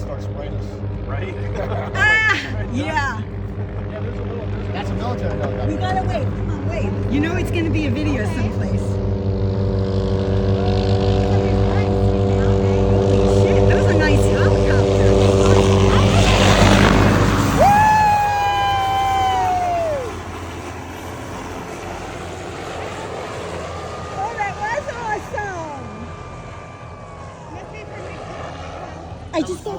start spraying us. Right? Yeah. That's a military dog. We gotta wait. Come on, wait. You know it's gonna be a video someplace. Holy shit, those are nice helicopters. Oh, that was awesome. I just got